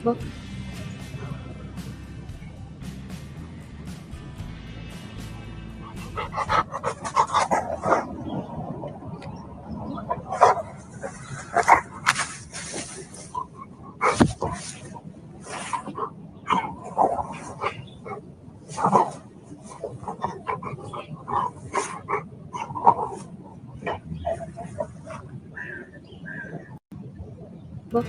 Look. Look.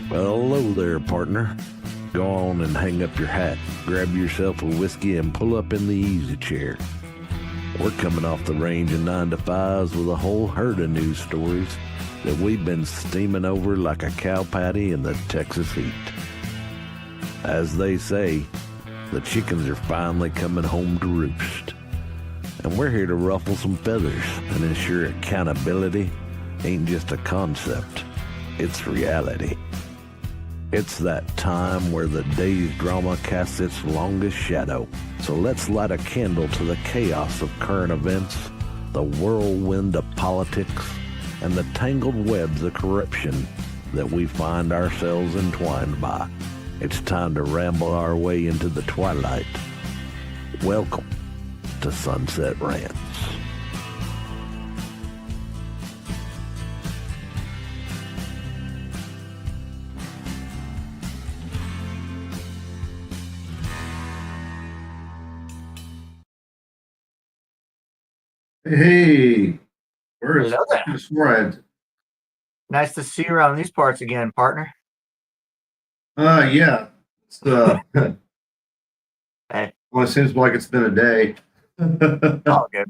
Well, hello there, partner. Go on and hang up your hat, grab yourself a whiskey, and pull up in the easy chair. We're coming off the range of 9 to 5s with a whole herd of news stories that we've been steaming over like a cow patty in the Texas heat. As they say, the chickens are finally coming home to roost. And we're here to ruffle some feathers and ensure accountability ain't just a concept, it's reality. It's that time where the day's drama casts its longest shadow. So let's light a candle to the chaos of current events, the whirlwind of politics, and the tangled webs of corruption that we find ourselves entwined by. It's time to ramble our way into the twilight. Welcome to Sunset Rants. Hey, where is Hello there. Miss Red? Nice to see you around these parts again, partner. Yeah. It's Hey, well, it seems like it's been a day. all good,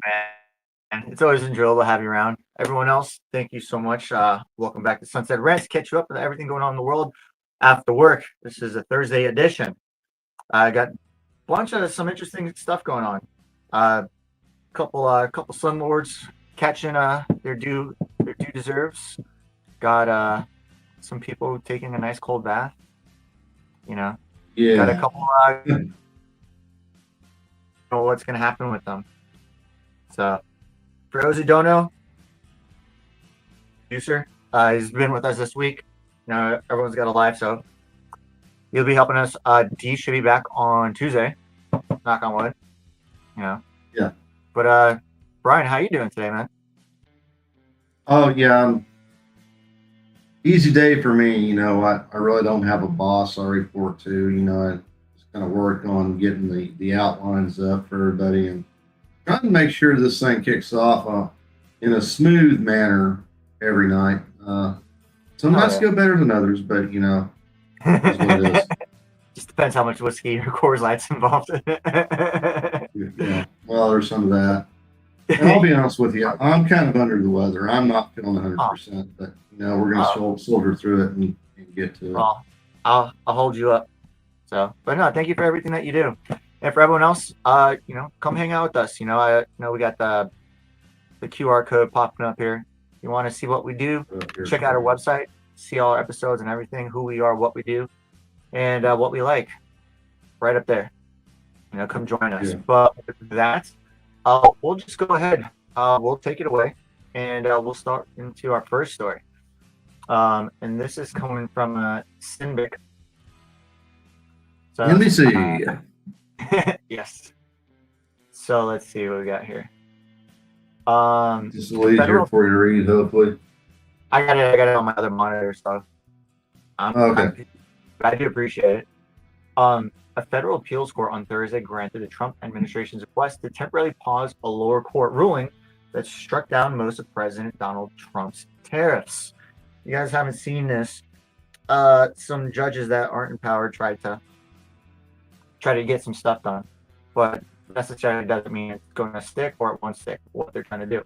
man. It's always enjoyable to have you around. Everyone else, thank you so much. Welcome back to Sunset Rants. Catch you up with everything going on in the world after work. This is a Thursday edition. I got a bunch of some interesting stuff going on. Couple slumlords catching their due deserves. Got some people taking a nice cold bath. You know, got a Yeah. couple know what's gonna happen with them. So for those who don't know, producer, he's been with us this week. You know, everyone's got a life, so he'll be helping us. D should be back on Tuesday. Knock on wood. You know. Yeah. But Brian, how you doing today, man? Oh, yeah. Easy day for me. You know, I really don't have a boss I report to. You know, I just kind of work on getting the outlines up for everybody and trying to make sure this thing kicks off in a smooth manner every night. Some nights go better than others, but you know, is what it is. Just depends how much whiskey or Coors Light's involved. Yeah. Well, there's some of that. And I'll be honest with you, I'm kind of under the weather. I'm not feeling 100%, but you know, we're going to soldier through it and get to it. Well, I'll hold you up. So, but no, thank you for everything that you do. And for everyone else, you know, come hang out with us. You know, I know we got the QR code popping up here. You want to see what we do? Check out our website, see all our episodes and everything, who we are, what we do, and what we like. Right up there. You know, come join us. Yeah. But with that, we'll just go ahead. We'll take it away, and we'll start into our first story. And this is coming from Sinbic. So, NBC. Yes. So let's see what we got here. Just a little easier for you to read, hopefully. I got it on my other monitor, so Okay. I do appreciate it. A federal appeals court on Thursday granted the Trump administration's request to temporarily pause a lower court ruling that struck down most of President Donald Trump's tariffs. You guys haven't seen this. Some judges that aren't empowered try to get some stuff done, but necessarily doesn't mean it's going to stick or it won't stick. What they're trying to do.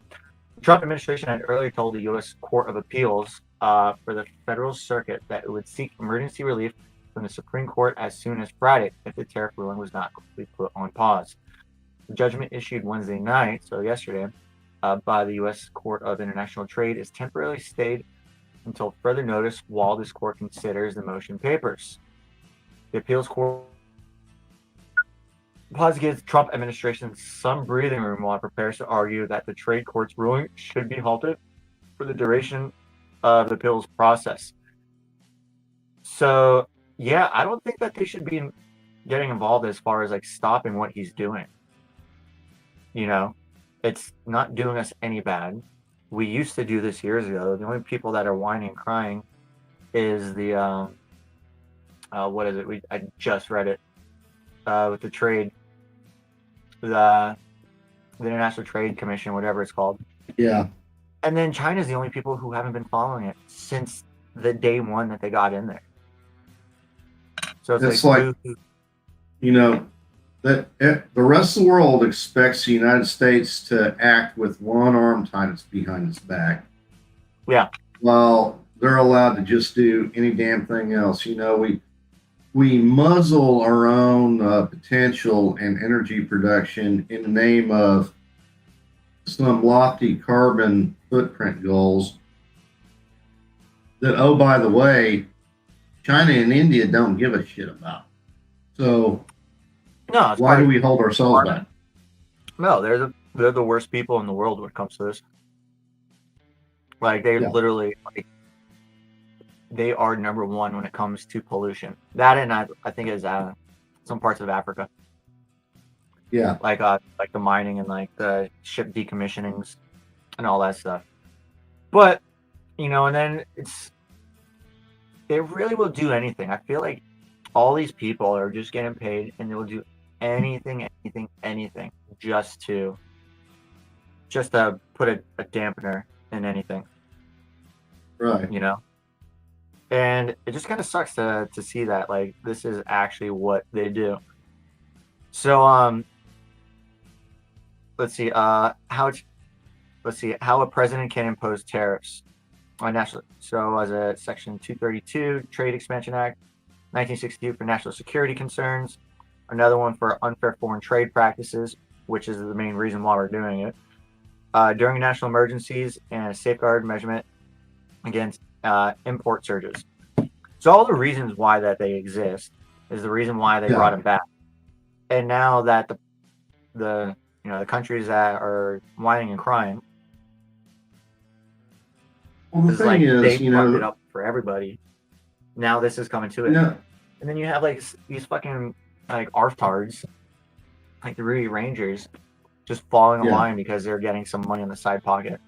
The Trump administration had earlier told the U.S. Court of Appeals for the Federal Circuit that it would seek emergency relief from the Supreme Court as soon as Friday if the tariff ruling was not completely put on pause. The judgment issued Wednesday night, so yesterday, by the U.S. Court of International Trade is temporarily stayed until further notice while this court considers the motion papers. The appeals court pause gives Trump administration some breathing room while it prepares to argue that the trade court's ruling should be halted for the duration of the appeals process. So, yeah, I don't think that they should be getting involved as far as like stopping what he's doing. You know, it's not doing us any bad. We used to do this years ago. The only people that are whining and crying is the what is it? I just read it with the trade, the International Trade Commission, whatever it's called. Yeah. And then China's the only people who haven't been following it since the day one that they got in there. So it's like you know, that the rest of the world expects the United States to act with one arm tied behind its back. Yeah. While they're allowed to just do any damn thing else. You know, we muzzle our own potential and energy production in the name of some lofty carbon footprint goals that, oh, by the way, China and India don't give a shit about. So no, why do we hold ourselves back? No, they're the worst people in the world when it comes to this. Like they literally, like, they are number one when it comes to pollution. That and I think is some parts of Africa. Yeah, like the mining and like the ship decommissionings and all that stuff. But you know, and then they really will do anything. I feel like all these people are just getting paid, and they will do anything just to put a dampener in anything. right. You know, and it just kind of sucks to see that like this is actually what they do. So let's see how a president can impose tariffs on national. So as a Section 232 Trade Expansion Act, 1962 for national security concerns, another one for unfair foreign trade practices, which is the main reason why we're doing it, during national emergencies, and a safeguard measurement against import surges. So all the reasons why that they exist is the reason why they brought them back. And now that the countries that are whining and crying, well, the thing is, they fucked it up for everybody. Now this is coming to it. Yeah. And then you have like these fucking like arftards, like the Rudy Rangers, just falling in line because they're getting some money in the side pocket.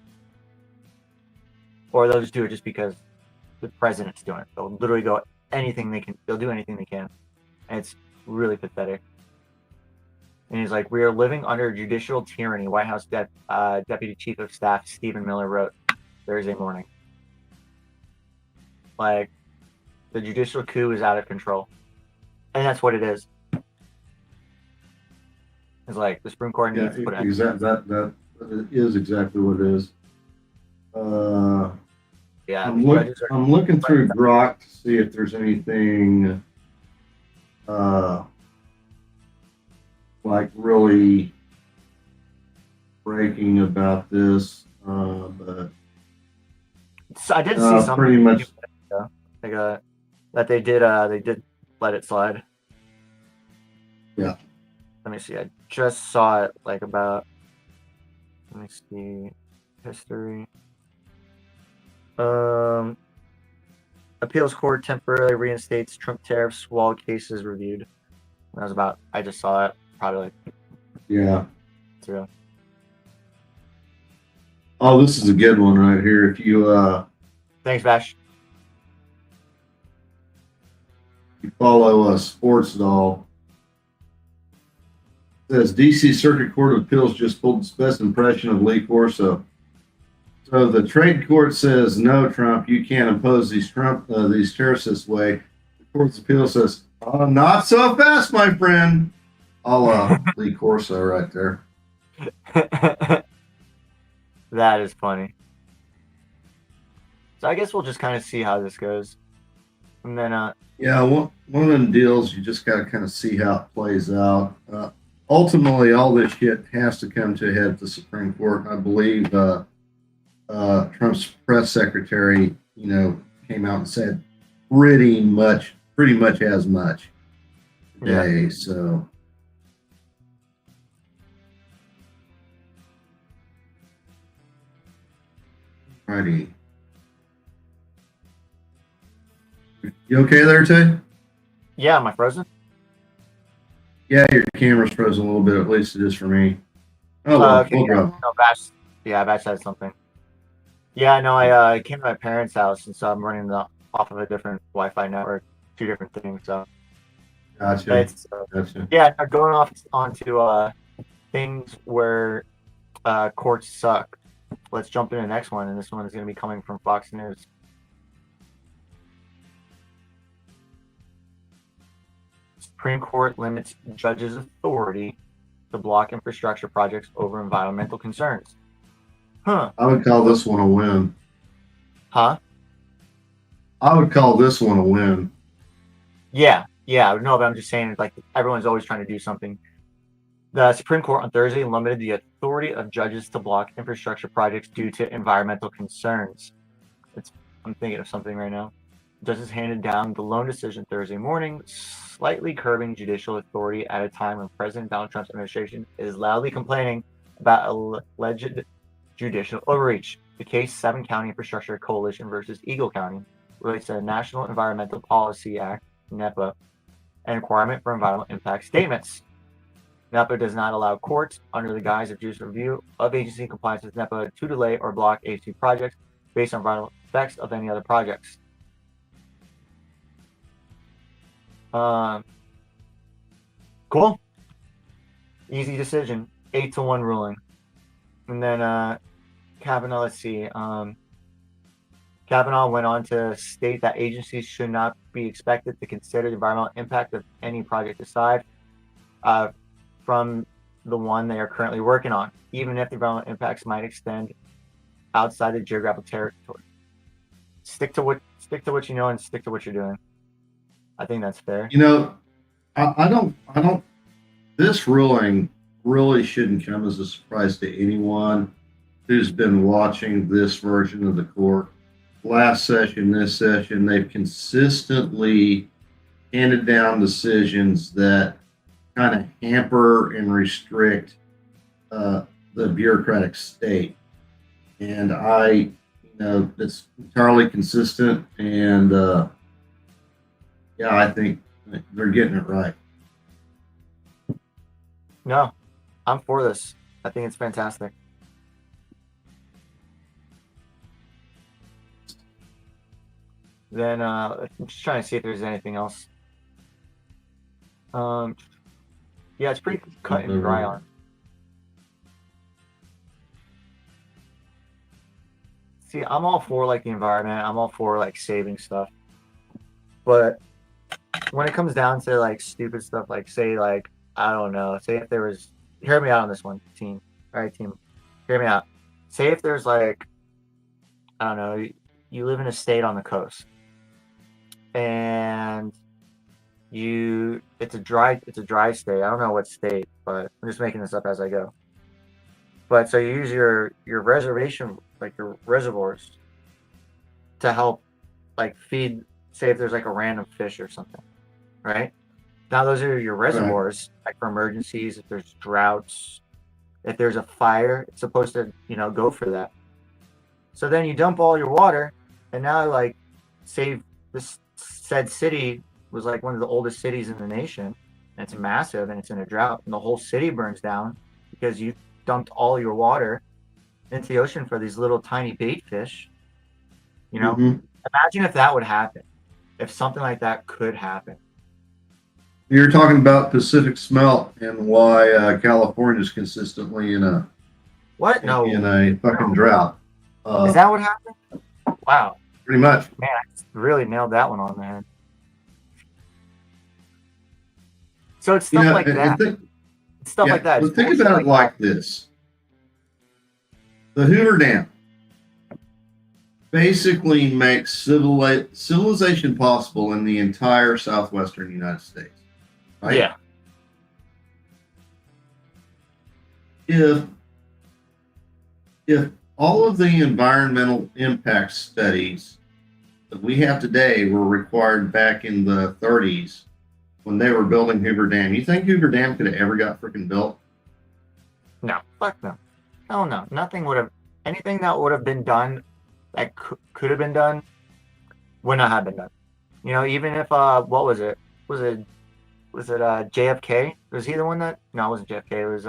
Or they'll just do it just because the president's doing it. They'll literally go anything they can. They'll do anything they can. And it's really pathetic. And he's like, we are living under judicial tyranny, White House Deputy Chief of Staff Stephen Miller wrote Thursday morning. Like, the judicial coup is out of control. And that's what it is. It's like the Supreme Court needs to put it. That is exactly what it is. Yeah, I'm looking through Grok to see if there's anything like really breaking about this, but so I did see something pretty much that they did let it slide. Yeah. Let me see. I just saw it like about. Let me see history. Appeals court temporarily reinstates Trump tariffs while case is reviewed. That was about. I just saw it probably like. Yeah. So. Oh, this is a good one right here. If you Thanks, Vash. You follow sports at all. It says DC Circuit Court of Appeals just pulled its best impression of Lee Corso. So the trade court says, no, Trump, you can't impose these tariffs this way. The court's appeal says, not so fast, my friend. Lee Corso right there. That is funny. So I guess we'll just kind of see how this goes. And then one of them deals you just got to kind of see how it plays out. Ultimately, all this shit has to come to a head at the Supreme Court. I believe Trump's press secretary came out and said pretty much as much today. Yeah. So, righty. You okay there, Tay? Yeah, am I frozen? Yeah, your camera's frozen a little bit, at least it is for me. Oh, well, Okay. we'll Yeah. drop. No, Bash. Yeah, Bash said something. Yeah, no, I came to my parents' house, and so I'm running off of a different Wi-Fi network, two different things. So Gotcha. it's Gotcha. yeah, going off onto things where courts suck. Let's jump into the next one, and this one is going to be coming from Fox News. Supreme Court limits judges' authority to block infrastructure projects over environmental concerns. Huh? I would call this one a win. Huh? I would call this one a win. Yeah. No, but I'm just saying, like, everyone's always trying to do something. The Supreme Court on Thursday limited the authority of judges to block infrastructure projects due to environmental concerns. I'm thinking of something right now. Judges handed down the lone decision Thursday morning, slightly curbing judicial authority at a time when President Donald Trump's administration is loudly complaining about alleged judicial overreach. The case, 7-County Infrastructure Coalition versus Eagle County, relates to the National Environmental Policy Act, NEPA, and requirement for environmental impact statements. NEPA does not allow courts, under the guise of judicial review of agency compliance with NEPA, to delay or block agency projects based on environmental effects of any other projects. Cool. Easy decision. 8-1 ruling. And then Kavanaugh, let's see. Kavanaugh went on to state that agencies should not be expected to consider the environmental impact of any project aside from the one they are currently working on, even if the environmental impacts might extend outside the geographical territory. Stick to what you know and stick to what you're doing. I think that's fair. I don't. This ruling really shouldn't come as a surprise to anyone who's been watching this version of the court. Last session, this session, they've consistently handed down decisions that kind of hamper and restrict the bureaucratic state. And it's entirely consistent. And I think they're getting it right. No, I'm for this. I think it's fantastic. Then I'm just trying to see if there's anything else. Yeah, it's pretty cut and dry on. See, I'm all for like the environment. I'm all for like saving stuff. But when it comes down to like stupid stuff, like say like I don't know, say if there was, hear me out on this one, team. All right, team, hear me out. Say if there's like, I don't know, you live in a state on the coast, and it's a dry state. I don't know what state, but I'm just making this up as I go. But so you use your reservation, like your reservoirs, to help like feed, say if there's like a random fish or something, right? Now those are your reservoirs, like for emergencies, if there's droughts, if there's a fire, it's supposed to, go for that. So then you dump all your water, and now like, say this said city was like one of the oldest cities in the nation, and it's massive and it's in a drought, and the whole city burns down because you dumped all your water into the ocean for these little tiny bait fish. Imagine if that would happen, if something like that could happen. You're talking about Pacific smelt and why California is consistently in a fucking drought. Is that what happened? Wow. Pretty much. Man, I really nailed that one on the head. So it's stuff like that. Like that. But think about it like this. The Hoover Dam basically makes civilization possible in the entire southwestern United States. Right? Yeah. If all of the environmental impact studies that we have today were required back in the 30s when they were building Hoover Dam. You think Hoover Dam could have ever got freaking built? No, fuck no. Hell no. Anything that would have been done, that could have been done, would not have been done. You know, even if, what was it? Was it JFK? Was he the one that, no, it wasn't JFK. It was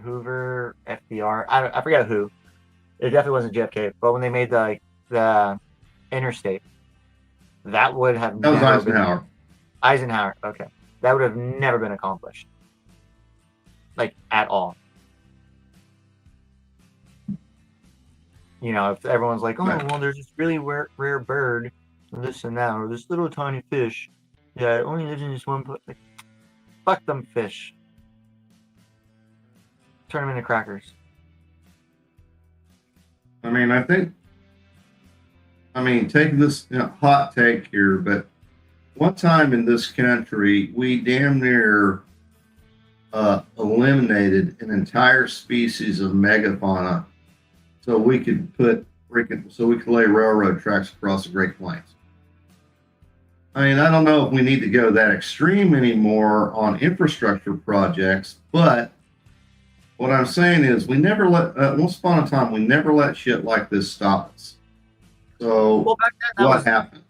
Hoover, FDR. I forget who. It definitely wasn't JFK. But when they made the interstate, that would have That was never Eisenhower. Eisenhower. Okay, that would have never been accomplished, like at all. You know, if everyone's like, oh, well, there's this really rare bird, or this and that, or this little tiny fish that only lives in this one place. Like, fuck them fish. Turn them into crackers. I mean, take this hot take here, but one time in this country, we damn near eliminated an entire species of megafauna so we could lay railroad tracks across the Great Plains. I mean, I don't know if we need to go that extreme anymore on infrastructure projects, but what I'm saying is we never once upon a time, we never let shit like this stop us. So back then, what happened?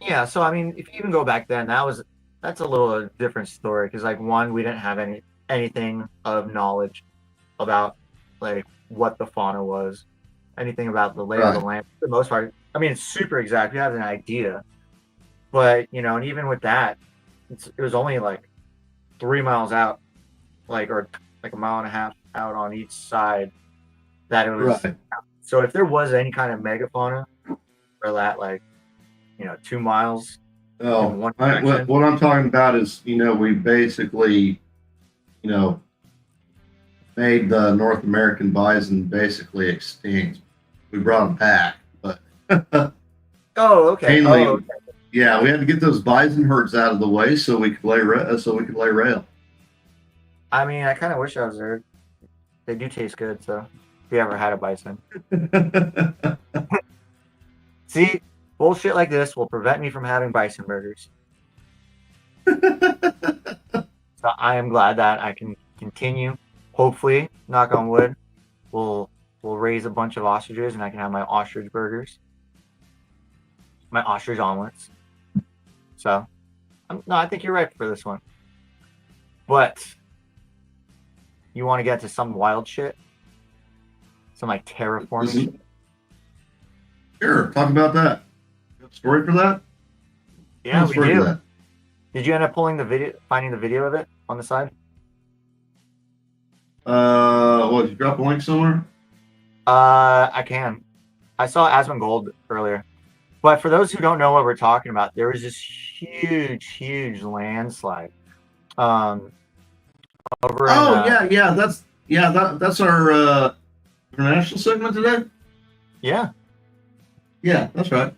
Yeah, so I mean, if you even go back then, that's a little different story because, like, one, we didn't have anything of knowledge about like what the fauna was, anything about the lay of the land. For the most part, I mean, it's super exact. We have an idea, but you know, and even with that, it was only like 3 miles out, or like a mile and a half out on each side that it was. Right. So if there was any kind of megafauna or that, 2 miles. Oh, what I'm talking about is, we basically, made the North American bison basically extinct. We brought them back, but oh, okay. Mainly, okay. Yeah, we had to get those bison herds out of the way so we could lay rail. I mean, I kind of wish I was there. They do taste good, so if you ever had a bison. See, bullshit like this will prevent me from having bison burgers. So I am glad that I can continue. Hopefully, knock on wood, we'll raise a bunch of ostriches and I can have my ostrich burgers, my ostrich omelets. So, no, I think you're right for this one. But you want to get to some wild shit? Some like terraforming shit? Sure, talk about that. You have a story for that? Yeah, we do. Did you end up finding the video of it on the side? Did you drop a link somewhere? I can. I saw Asmongold earlier. But for those who don't know what we're talking about, there was this huge landslide. Over that's our international segment today. Yeah, that's right.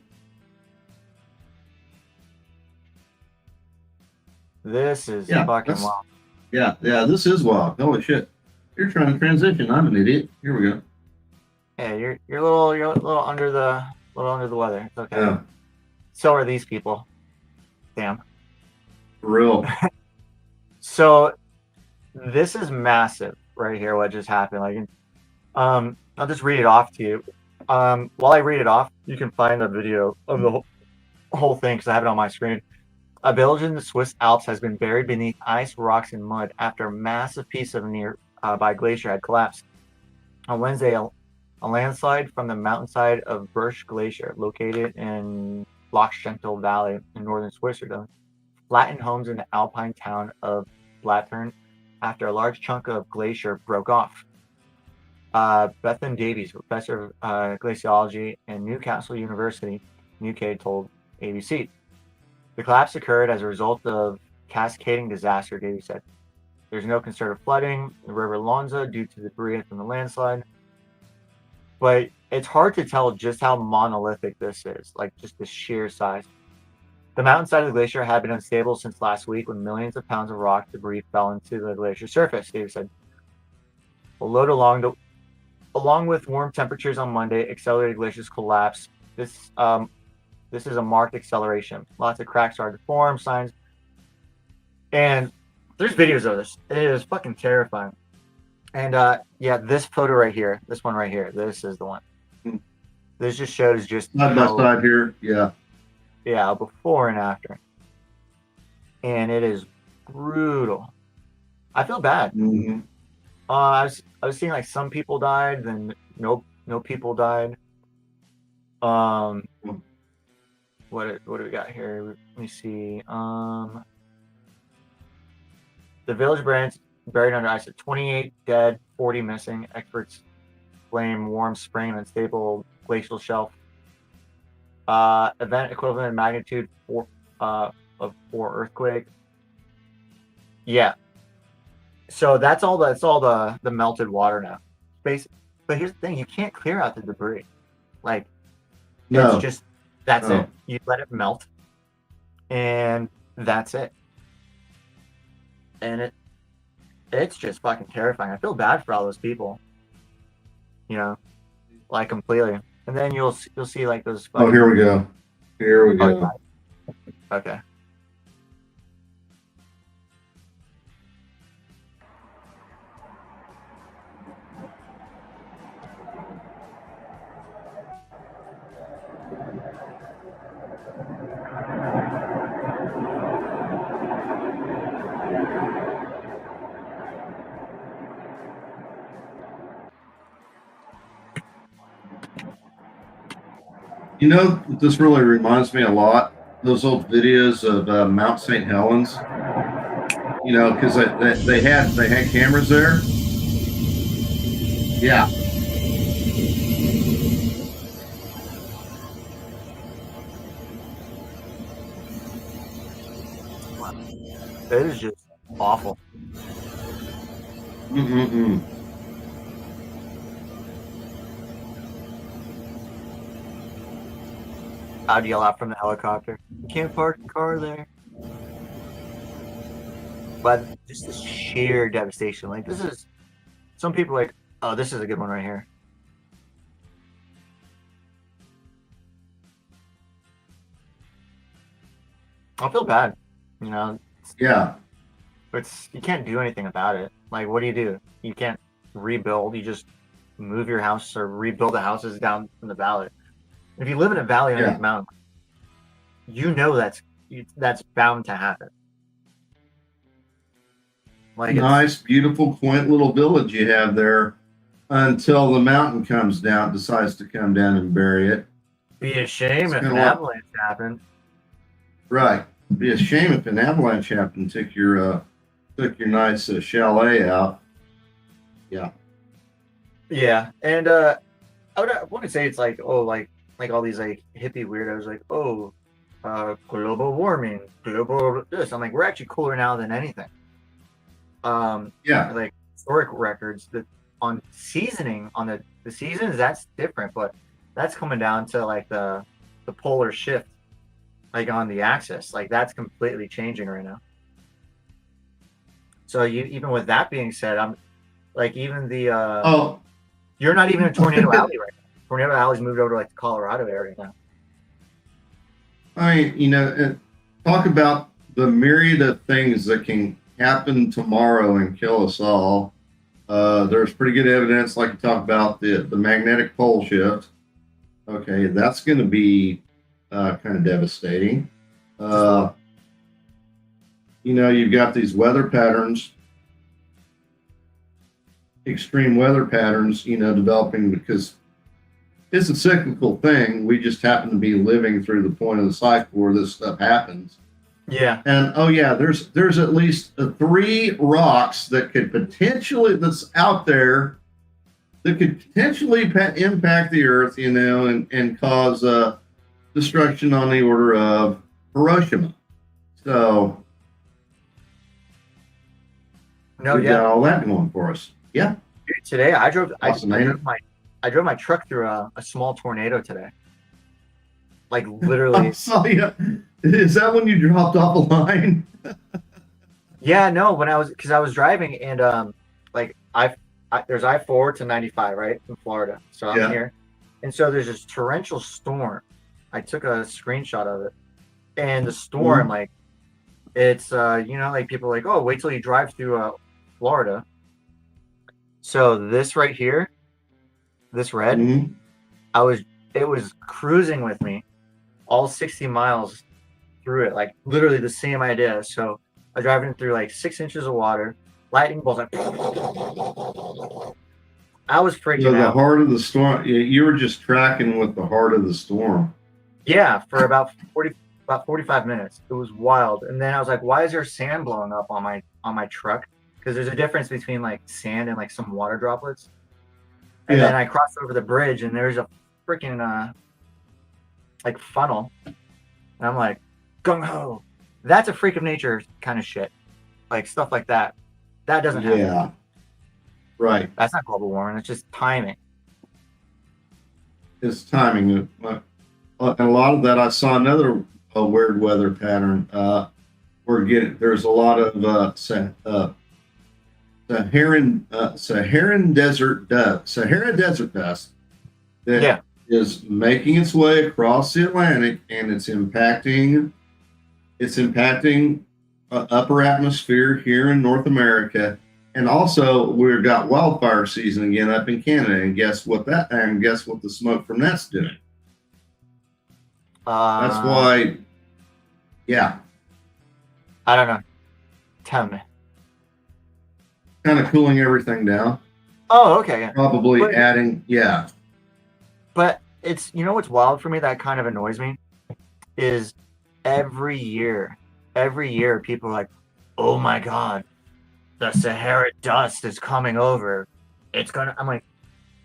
This is fucking wild. Yeah, this is wild. Holy shit! You're trying to transition. I'm an idiot. Here we go. Yeah, you're a little under the weather. It's okay. Yeah. So are these people. Damn. For real. So this is massive right here. What just happened? I'll just read it off to you. While I read it off, you can find the video of the whole thing because I have it on my screen. A village in the Swiss Alps has been buried beneath ice, rocks, and mud after a massive piece of nearby glacier had collapsed. On Wednesday, a landslide from the mountainside of Berchtesgaden Glacier, located in Glacial Valley in northern Switzerland, flattened homes in the alpine town of Blattern after a large chunk of glacier broke off. Bethan Davies, professor of glaciology at Newcastle University, UK, told ABC. The collapse occurred as a result of cascading disaster, Davies said. There's no concern of flooding the river Lonza due to debris from the landslide. But it's hard to tell just how monolithic this is, like just the sheer size. The mountainside of the glacier had been unstable since last week when millions of pounds of rock debris fell into the glacier surface, Davies said. A load along with warm temperatures on Monday accelerated glacier's collapse This is a marked acceleration. Lots of cracks started to form, signs, and there's videos of this. It is fucking terrifying. And yeah, this photo right here, this one right here, this is the one. This just shows just Side by side here. Yeah, before and after. And it is brutal. I feel bad. Mm-hmm. I was seeing like some people died, then no people died. What do we got here? Let me see. The village buried under ice at 28 dead, 40 missing. Experts blame warm spring and unstable glacial shelf. Event equivalent in magnitude of 4 earthquake. Yeah. So that's all the melted water now. But here's the thing, you can't clear out the debris. Like No. it's just that's it. You let it melt and that's it. And it's just fucking terrifying. I feel bad for all those people. You know, like completely. And then you'll see like those. Oh, here we go. Here we go. Okay. You know, this really reminds me a lot those old videos of Mount St. Helens. You know, because they had cameras there. Yeah. It is just awful. Mm-mm-mm. I'd yell out from the helicopter, "You can't park the car there." But just this sheer devastation. Like this is, some people are like, oh, this is a good one right here. I feel bad, you know. Yeah. You can't do anything about it. Like, what do? You can't rebuild. You just move your house or rebuild the houses down in the valley. If you live in a valley under these mountains, you know that's bound to happen. Like nice, beautiful, quaint little village you have there until the mountain comes down, decides to come down and bury it. Be a shame if an avalanche happened. Right. Be a shame if an avalanche happened. Took your nice chalet out. Yeah. Yeah, and I want to say it's like, oh, like all these like hippie weirdos, like, oh, global warming, global this. I'm like, we're actually cooler now than anything. Yeah. Like historic records that on seasoning on the seasons, that's different, but that's coming down to like the polar shift, like on the axis, like that's completely changing right now. So even with that being said, I'm like, even the you're not even in Tornado Alley right now. Tornado Alley's moved over to like the Colorado area now. I mean, you know, talk about the myriad of things that can happen tomorrow and kill us all. There's pretty good evidence, like you talk about the magnetic pole shift. Okay, that's going to be kind of devastating. You know, you've got these weather patterns, extreme weather patterns, you know, developing because it's a cyclical thing. We just happen to be living through the point of the cycle where this stuff happens. Yeah. And there's at least 3 rocks that could potentially, that's out there, that could potentially impact the earth, you know, and cause destruction on the order of Hiroshima. So we got all that going for us. Yeah. Dude, today I drove Awesome, I drove my truck through a small tornado today. Like literally. I saw you. Is that when you dropped off a line? Yeah, no, because I was driving and like there's I-4 to 95, right, in Florida. So I'm here, And so there's this torrential storm. I took a screenshot of it, and the storm, like, it's like people are like, oh, wait till you drive through Florida. So this right here, this red, it was cruising with me all 60 miles through it, like literally the same idea. So I driving through like 6 inches of water, lightning bolts, like I was freaking So the out. heart of the storm, you were just tracking with the heart of the storm. Yeah, for about 45 minutes. It was wild. And then I was like, why is there sand blowing up on my truck? Because there's a difference between like sand and like some water droplets. And then I crossed over the bridge and there's a freaking like funnel. And I'm like, gung ho. That's a freak of nature kind of shit. Like stuff like that. That doesn't happen. Yeah. Right. That's not global warming. It's just timing. It's timing. And a lot of that, I saw another weird weather pattern. There's a lot of Saharan desert dust that is making its way across the Atlantic, and it's impacting upper atmosphere here in North America. And also, we've got wildfire season again up in Canada, and guess what the smoke from that's doing? That's why, yeah. I don't know. Tell me. Kind of cooling everything down. Oh, okay. Probably adding, yeah. But it's, what's wild for me that kind of annoys me is every year people are like, oh my God, the Sahara dust is coming over. I'm like,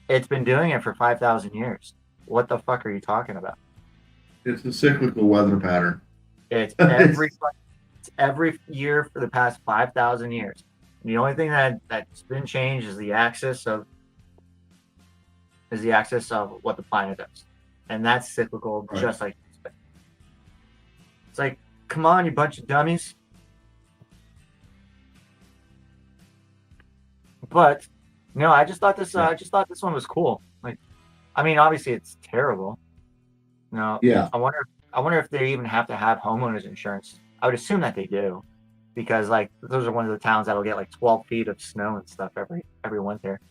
it's been doing it for 5,000 years. What the fuck are you talking about? It's a cyclical weather pattern. It's every year for the past 5,000 years. And the only thing that's been changed is the axis of what the planet does. And that's cyclical, right. Just like it's like, come on, you bunch of dummies. But no, I just thought this one was cool. Like, I mean, obviously it's terrible. No, yeah. I wonder if they even have to have homeowners insurance. I would assume that they do, because like those are one of the towns that'll get like 12 feet of snow and stuff every winter.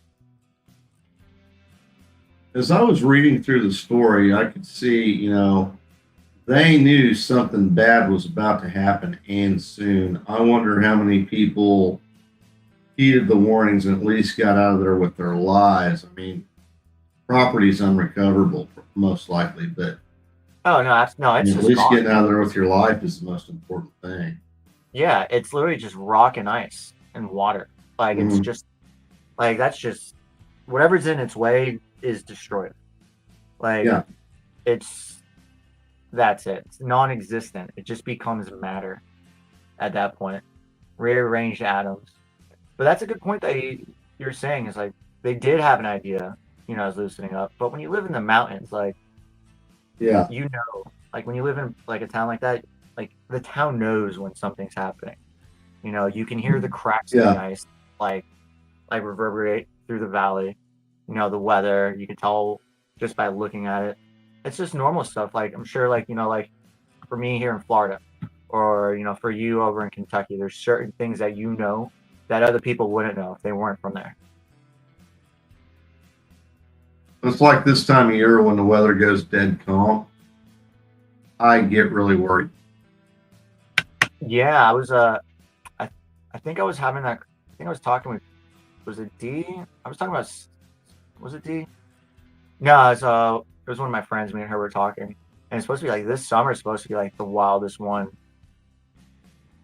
As I was reading through the story, I could see, they knew something bad was about to happen and soon. I wonder how many people heeded the warnings and at least got out of there with their lives. I mean, property's unrecoverable most likely, but oh no, it's at least gone. Getting out of there with your life is the most important thing. Yeah, it's literally just rock and ice and water. Like it's just like that's just whatever's in its way is destroyed. Like that's it. It's non-existent. It just becomes matter at that point. Rearranged atoms. But that's a good point that you're saying is like they did have an idea, as loosening up. But when you live in the mountains, like like when you live in like a town like that, like the town knows when something's happening. You can hear the cracks in the ice like reverberate through the valley. The weather, you can tell just by looking at it. It's just normal stuff. Like I'm sure like for me here in Florida or for you over in Kentucky, there's certain things that that other people wouldn't know if they weren't from there. It's like this time of year when the weather goes dead calm, I get really worried. Yeah, I was I think I was having that. I think I was talking with. Was it D? I was talking about. Was it D? No, it was one of my friends. Me and her were talking, and it's supposed to be like this summer is supposed to be like the wildest one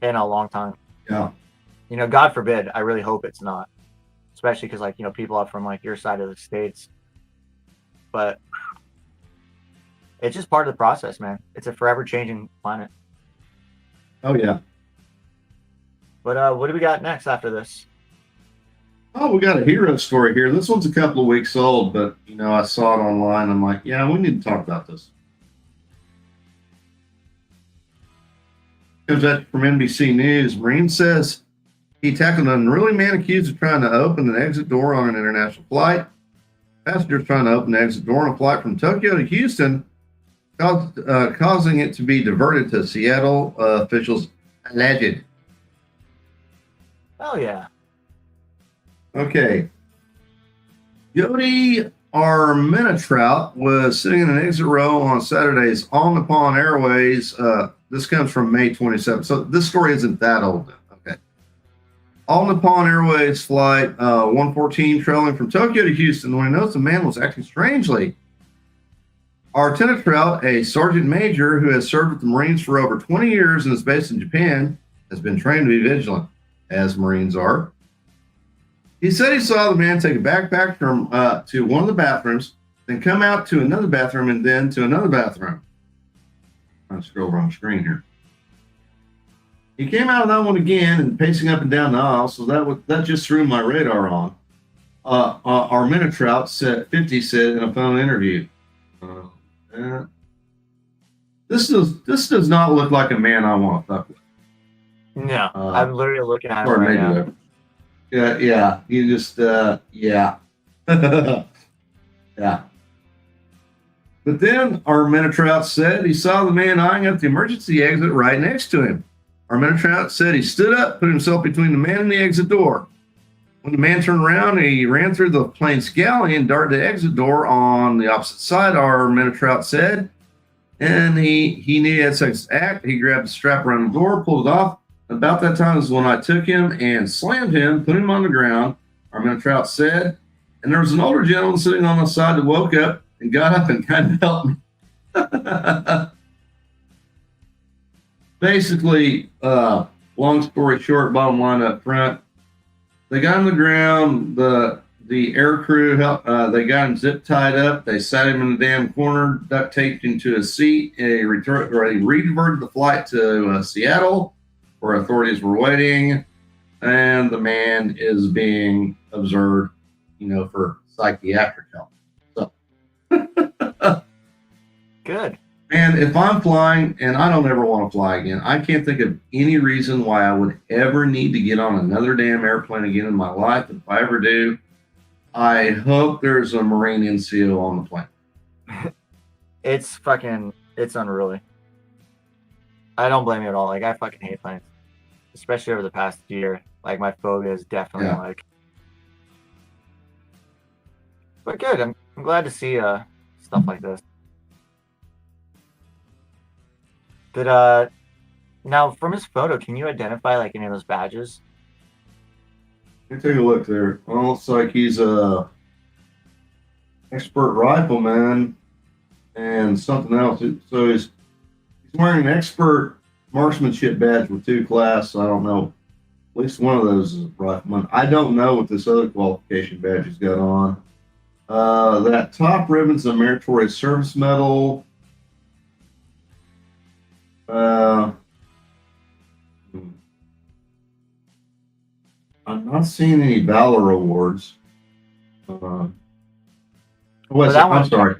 in a long time. Yeah. God forbid. I really hope it's not, especially because like people up from like your side of the states. But it's just part of the process, man. It's a forever changing planet. Oh yeah. But what do we got next after this? Oh, we got a hero story here. This one's a couple of weeks old, but I saw it online. I'm like, yeah, we need to talk about this. Comes out from NBC News. Marine says he tackled an unruly man accused of trying to open an exit door on an international flight. Passengers trying to open the exit door on a flight from Tokyo to Houston, causing it to be diverted to Seattle, officials alleged. Oh yeah. Okay. Jody Armenitrout was sitting in an exit row on Saturday's All Nippon Airways. This comes from May 27th. So this story isn't that old. Okay. All Nippon Airways flight 114 traveling from Tokyo to Houston when he noticed a man was acting strangely. Armenitrout, a sergeant major who has served with the Marines for over 20 years and is based in Japan, has been trained to be vigilant, as Marines are. He said he saw the man take a backpack from to one of the bathrooms, then come out to another bathroom, and then to another bathroom. I'm going to scroll on the screen here. He came out of that one again and pacing up and down the aisle, so that just threw my radar on. Armenitrout said 50 said in a phone interview. This does not look like a man I want to fuck with. No, I'm literally looking at him right now. Yeah. You just, yeah. Yeah. But then Armenitrout said he saw the man eyeing up the emergency exit right next to him. Armenitrout said he stood up, put himself between the man and the exit door. When the man turned around, he ran through the plane's galley and darted the exit door on the opposite side, Armenitrout said. And he needed seconds to act. He grabbed the strap around the door, pulled it off. About that time is when I took him and slammed him, put him on the ground, Armenitrout said. And there was an older gentleman sitting on the side that woke up and got up and kind of helped me. Basically, long story short, bottom line up front, they got on the ground. The air crew helped. They got him zip tied up. They sat him in the damn corner, duct taped into a seat. And he rediverted the flight to Seattle, where authorities were waiting, and the man is being observed, for psychiatric help. So, good. And if I'm flying, and I don't ever want to fly again, I can't think of any reason why I would ever need to get on another damn airplane again in my life. If I ever do, I hope there's a Marine NCO on the plane. It's unruly. I don't blame you at all. Like, I fucking hate planes, especially over the past year. Like, my phobia is definitely but good. I'm glad to see stuff like this. Did now from his photo, can you identify like any of those badges? Let me take a look there. Well, looks like he's a expert rifleman and something else. So he's wearing an expert marksmanship badge with 2 class. I don't know. At least one of those is a rifleman. I don't know what this other qualification badge has got on. That top ribbon's a meritorious service medal. I'm not seeing any Valor awards. I'm sorry.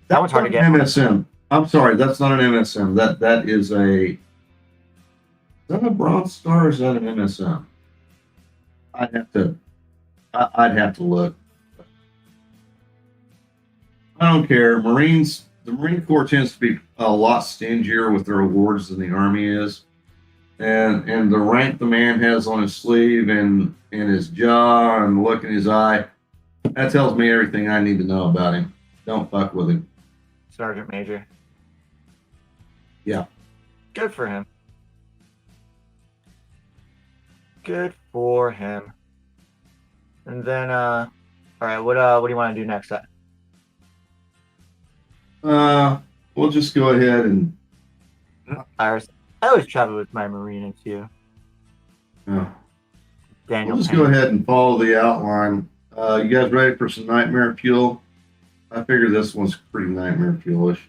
That one's hard to get. MSM. I'm sorry, that's not an MSM. That is a. Is that a Bronze Star or is that an MSM? I'd have to look. I don't care. The Marine Corps tends to be a lot stingier with their awards than the Army is. And the rank the man has on his sleeve and his jaw and the look in his eye, that tells me everything I need to know about him. Don't fuck with him. Sergeant Major. Yeah. Good for him. Good for him. And then, all right, what do you want to do next? We'll just go ahead and. I always travel with my Marine NCO. Yeah. Daniel. We'll just go ahead and follow the outline. You guys ready for some nightmare fuel? I figure this one's pretty nightmare fuelish.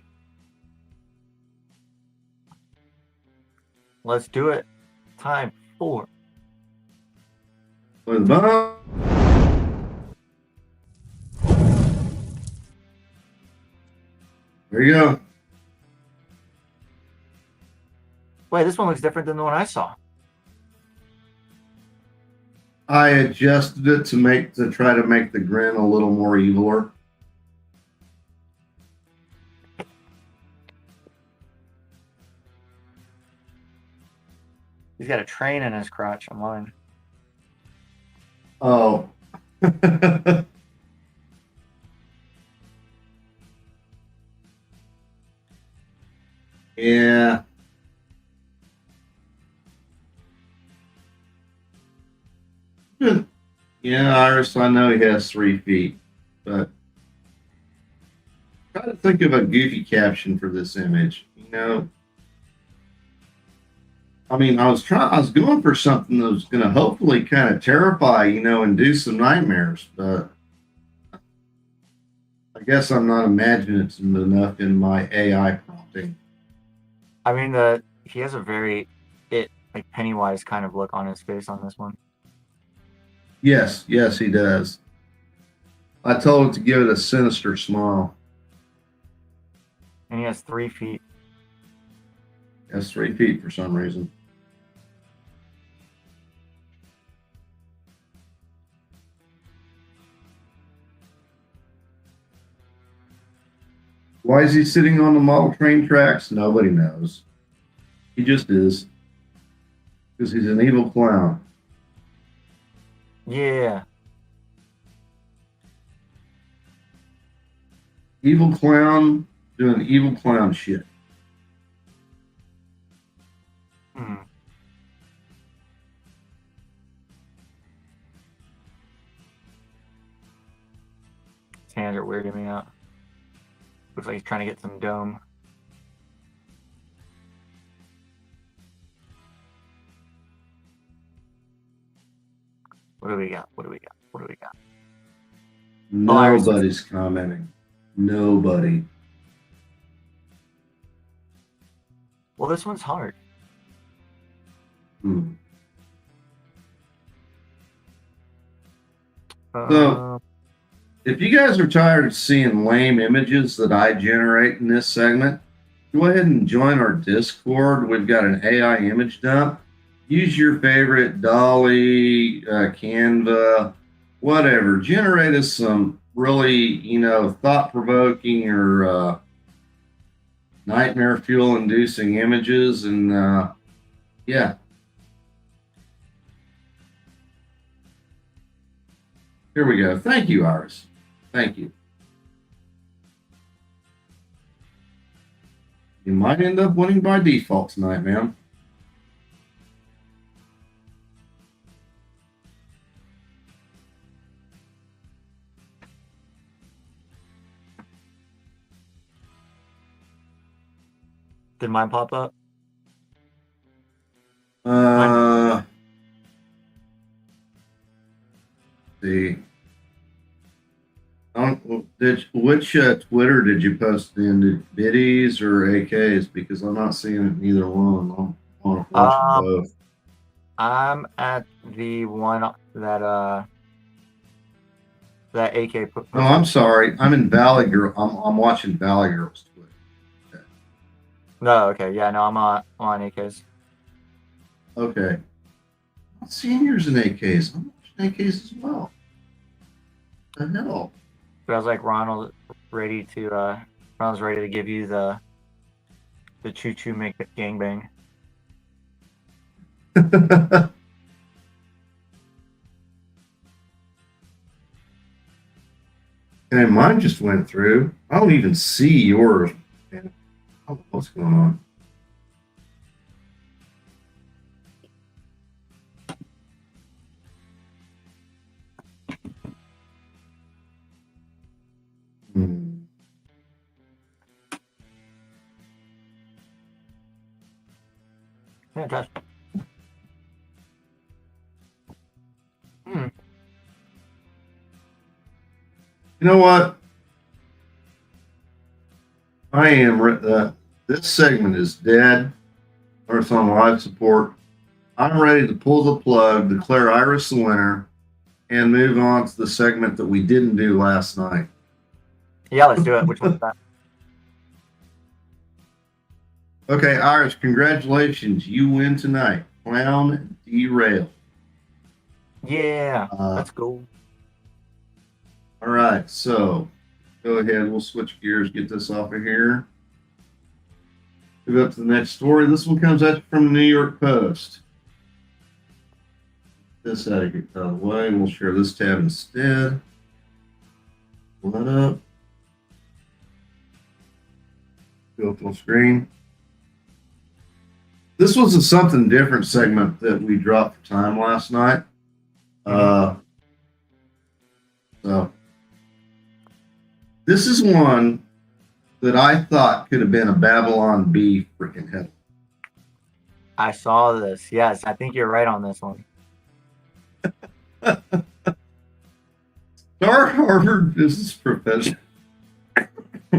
Let's do it. Time for. With bomb. There you go. Wait, this one looks different than the one I saw. I adjusted it to try to make the grin a little more eviler. He's got a train in his crotch on mine. Oh. Yeah. Yeah, Iris, I know he has 3 feet, but try to think of a goofy caption for this image. I mean, I was going for something that was going to hopefully kind of terrify, and do some nightmares, but I guess I'm not imaginative enough in my AI prompting. I mean, he has a very like Pennywise kind of look on his face on this one. Yes, he does. I told it to give it a sinister smile. And he has 3 feet. He has 3 feet for some reason. Why is he sitting on the model train tracks? Nobody knows. He just is. Because he's an evil clown. Yeah. Evil clown doing evil clown shit. His hands are weirding me out. Looks like he's trying to get some dome. What do we got? Nobody's commenting. Nobody. Well, this one's hard. So, if you guys are tired of seeing lame images that I generate in this segment, go ahead and join our Discord. We've got an AI image dump. Use your favorite Dolly, Canva, whatever. Generate us some really, thought-provoking or nightmare fuel-inducing images, and yeah. Here we go. Thank you, Iris. Thank you. You might end up winning by default tonight, man. Did mine pop up? See. Which Twitter did you post in? Did biddies or AKs? Because I'm not seeing it in either one. I want to watch both. I'm at the one that AK put. No, I'm sorry. I'm in Valley Girl. I'm watching Valley Girl's Twitter. Okay. No, okay, yeah, no, I'm on AKs. Okay. I'm not seeing yours in AKs. I'm watching AKs as well. What the hell? But I was like, Ronald's ready to give you the choo choo make it gangbang. And mine just went through. I don't even see yours. I don't know what's going on. Yeah, Josh. You know what? I am. This segment is dead, or it's on live support. I'm ready to pull the plug, declare Iris the winner, and move on to the segment that we didn't do last night. Yeah, let's do it. Which one's that? Okay, Iris, congratulations. You win tonight. Clown derail. Yeah, let's go. All right, so go ahead. We'll switch gears, get this off of here. Move up to the next story. This one comes at you from the New York Post. this out of the way. We'll share this tab instead. Pull that up. Go full screen. This was a something different segment that we dropped for time last night. So this is one that I thought could have been a Babylon Bee freaking head. I saw this. Yes, I think you're right on this one. Our Harvard business professor,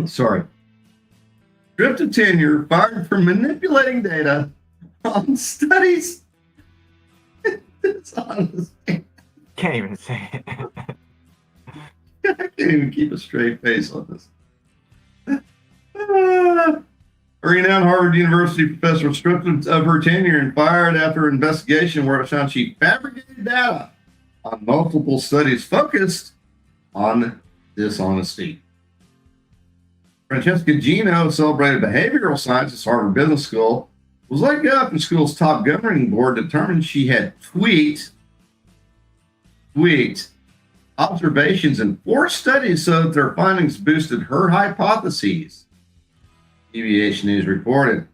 sorry, stripped of tenure, fired for manipulating data on studies. Dishonesty. Can't even say it. I can't even keep a straight face on this. A renowned Harvard University professor was stripped of her tenure and fired after an investigation where it found she fabricated data on multiple studies focused on dishonesty. Francesca Gino, celebrated behavioral scientist at Harvard Business School, was let go from school's top governing board, determined she had tweaked observations in 4 studies so that their findings boosted her hypotheses. Deviation News reported.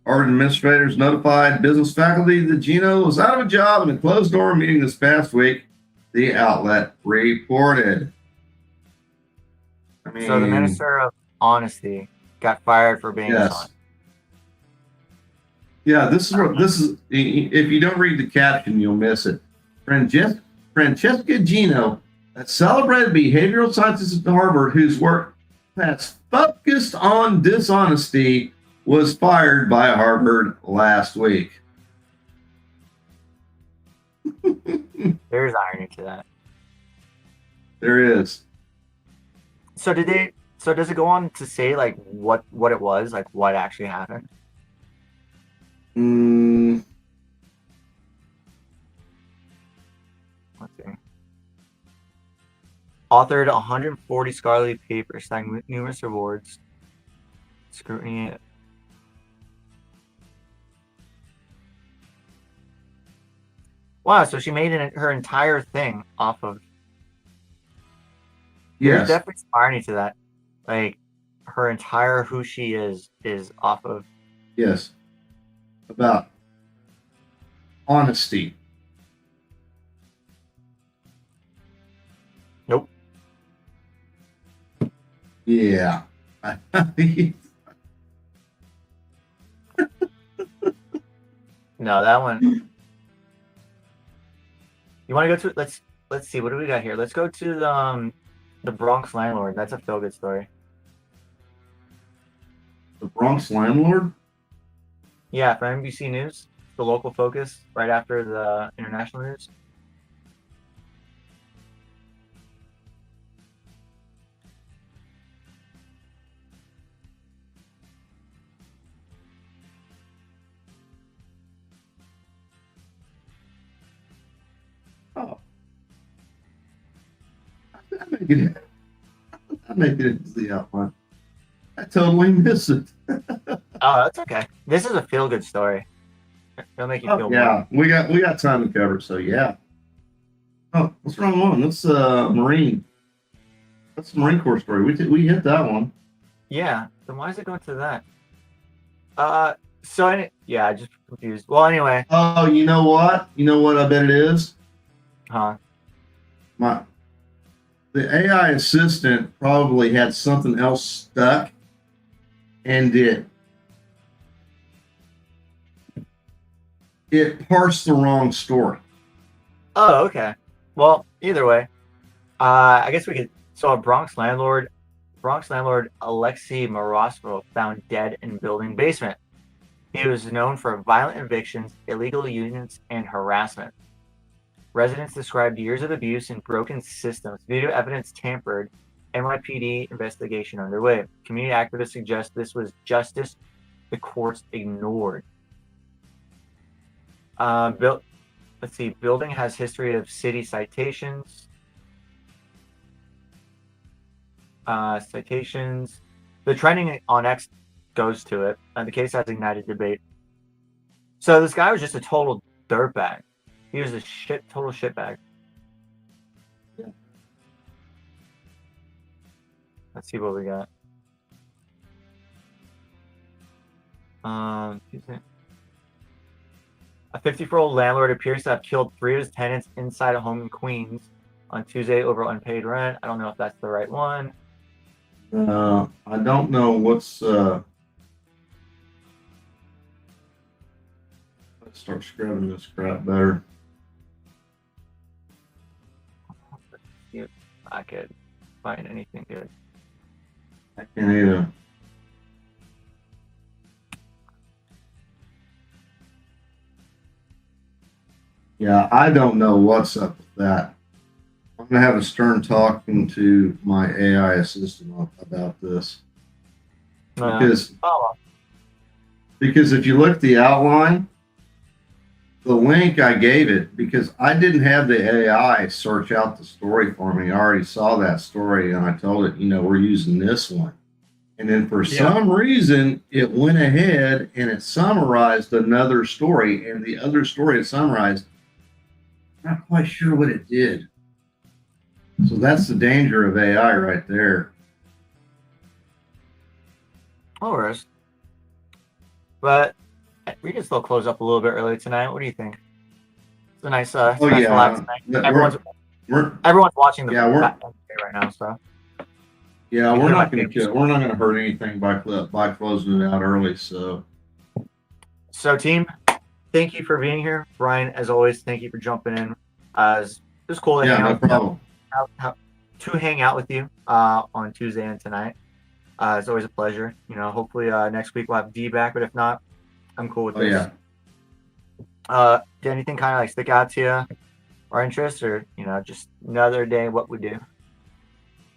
Harvard administrators notified business faculty that Gino was out of a job in a closed-door meeting this past week, the outlet reported. So the Minister of Honesty got fired for being dishonest. Yeah, this is. If you don't read the caption, you'll miss it. Francesca Gino, a celebrated behavioral scientist at Harvard whose work has focused on dishonesty, was fired by Harvard last week. There's irony to that. There is. So does it go on to say like what it was, like what actually happened? Let's see. Authored 140 scholarly papers, signed numerous awards, scrutiny. Wow, so she made her entire thing off of. Yes. There's definitely some irony to that. Like her entire who she is off of. Yes. About honesty. Nope. Yeah. No, that one. You want to go to let's see, what do we got here? Let's go to the Bronx landlord. That's a feel good story. The Bronx landlord? Yeah, from NBC News, the local focus, right after the international news. Oh. I make it into the outline. I totally miss it. Oh, that's okay. This is a feel good story. It'll make you feel yeah, we got time to cover, so yeah. Oh, what's wrong one? That's Marine. That's a Marine Corps story. We hit that one. Yeah. Then why is it going to that? I just confused. Well, anyway. Oh, you know what? You know what I bet it is? Huh? The AI assistant probably had something else stuck and it parsed the wrong story. Oh, okay. Well, either way, I guess we could. So a Bronx landlord Alexei Morozov found dead in building basement. He was known for violent evictions, illegal unions, and harassment. Residents described years of abuse and broken systems, video evidence tampered, NYPD investigation underway. Community activists suggest this was justice the courts ignored. Building has history of city citations. The trending on X goes to it. The case has ignited debate. So this guy was just a total dirtbag. He was a total shitbag. Yeah. Let's see what we got. A 54-year-old landlord appears to have killed 3 of his tenants inside a home in Queens on Tuesday over unpaid rent. I don't know if that's the right one. I don't know what's. Let's start scrubbing this crap better. See if I could find anything good. I can't either. Yeah, I don't know what's up with that. I'm gonna have a stern talking to my AI assistant about this because if you look at the outline, the link I gave it, because I didn't have the AI search out the story for me. I already saw that story and I told it, we're using this one. And then for some reason, it went ahead and it summarized another story, and the other story it summarized, not quite sure what it did. So that's the danger of AI right there. No worries. But we can still close up a little bit early tonight. What do you think? It's a nice, relaxed night. Everyone's watching the right now, so. Yeah, we're not gonna hurt anything by closing it out early. So team, thank you for being here, Brian. As always, thank you for jumping in. It was cool to hang out. No problem. To hang out with you on Tuesday and tonight. It's always a pleasure. Hopefully next week we'll have D back, but if not, I'm cool with this. Did anything kind of like stick out to you or interest, or just another day what we do?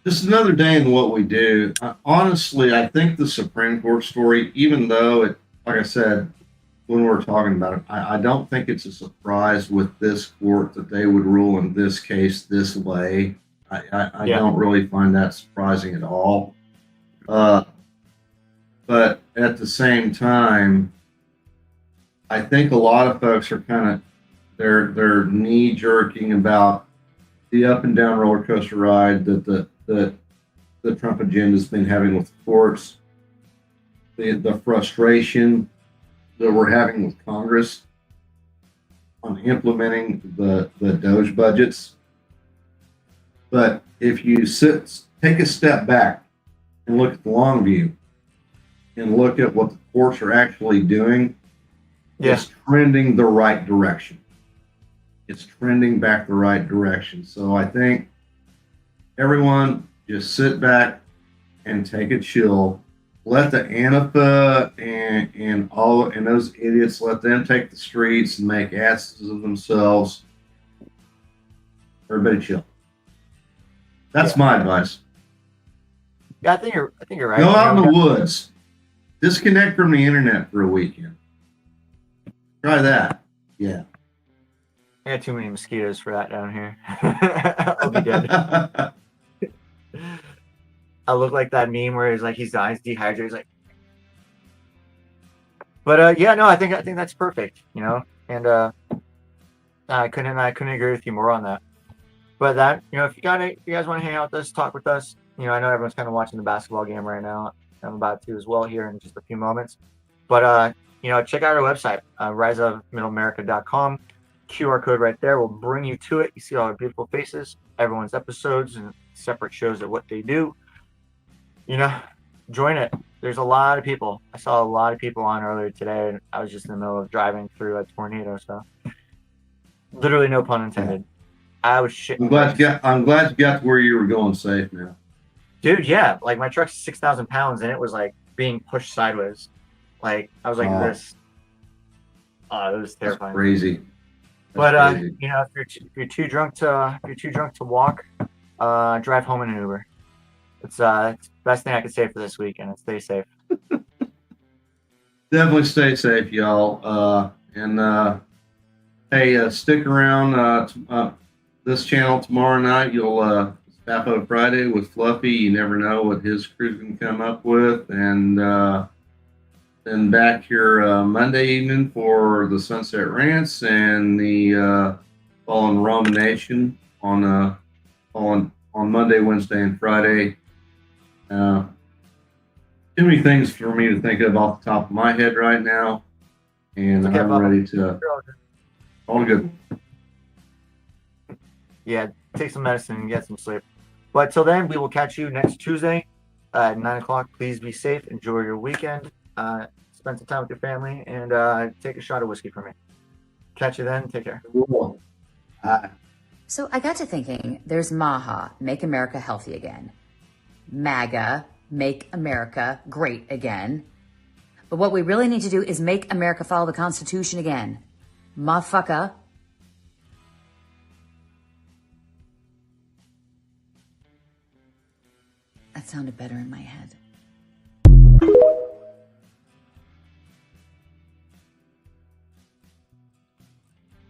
Just another day in what we do. Honestly, I think the Supreme Court story, even though it, like I said, when we were talking about it, I don't think it's a surprise with this court that they would rule in this case this way. I don't really find that surprising at all. But at the same time, I think a lot of folks are kind of they're knee jerking about the up and down roller coaster ride that the Trump agenda has been having with the courts, the frustration that we're having with Congress on implementing the Doge budgets. But if you take a step back and look at the long view and look at what the courts are actually doing, it's trending the right direction. It's trending back the right direction. So I think everyone just sit back and take a chill. Let the ANIFA and those idiots, let them take the streets and make asses of themselves. Everybody chill. That's my advice. Yeah, I think you're right. Go out in the woods. Disconnect from the internet for a weekend. Try that. Yeah. I got too many mosquitoes for that down here. I'll be dead. I look like that meme where he's dying, dehydrated. He's like, but I think that's perfect, and I couldn't agree with you more on that. But that, if you guys want to hang out with us, talk with us, I know everyone's kind of watching the basketball game right now. I'm about to as well here in just a few moments. But check out our website, riseofmiddleamerica.com. QR code right there will bring you to it. You see all our beautiful faces, everyone's episodes and separate shows of what they do. Join it. There's a lot of people. I saw a lot of people on earlier today, and I was just in the middle of driving through a tornado, so literally no pun intended. I was shit. I'm glad you got to where you were going safe now. Dude, yeah. Like my truck's 6,000 pounds and it was like being pushed sideways. Like I was like this. It was terrifying. That's crazy. But if you're too drunk to walk, drive home in an Uber. It's the best thing I could say for this weekend. And stay safe. Definitely stay safe, y'all. Hey, stick around this channel tomorrow night. You'll Sapo Friday with Fluffy. You never know what his crew's gonna come up with, and Then back here Monday evening for the Sunset Rants and the Fallen Rum Nation on Monday, Wednesday, and Friday. Too many things for me to think of off the top of my head right now, and Okay, I'm Bob. ready to. All good. Yeah, take some medicine and get some sleep. But till then, we will catch you next Tuesday at 9 o'clock. Please be safe. Enjoy your weekend. Spend some time with your family and take a shot of whiskey from me. Catch you then. Take care. Cool. So I got to thinking, there's MAHA, Make America Healthy Again. MAGA, Make America Great Again. But what we really need to do is make America follow the Constitution again. Motherfucker. That sounded better in my head.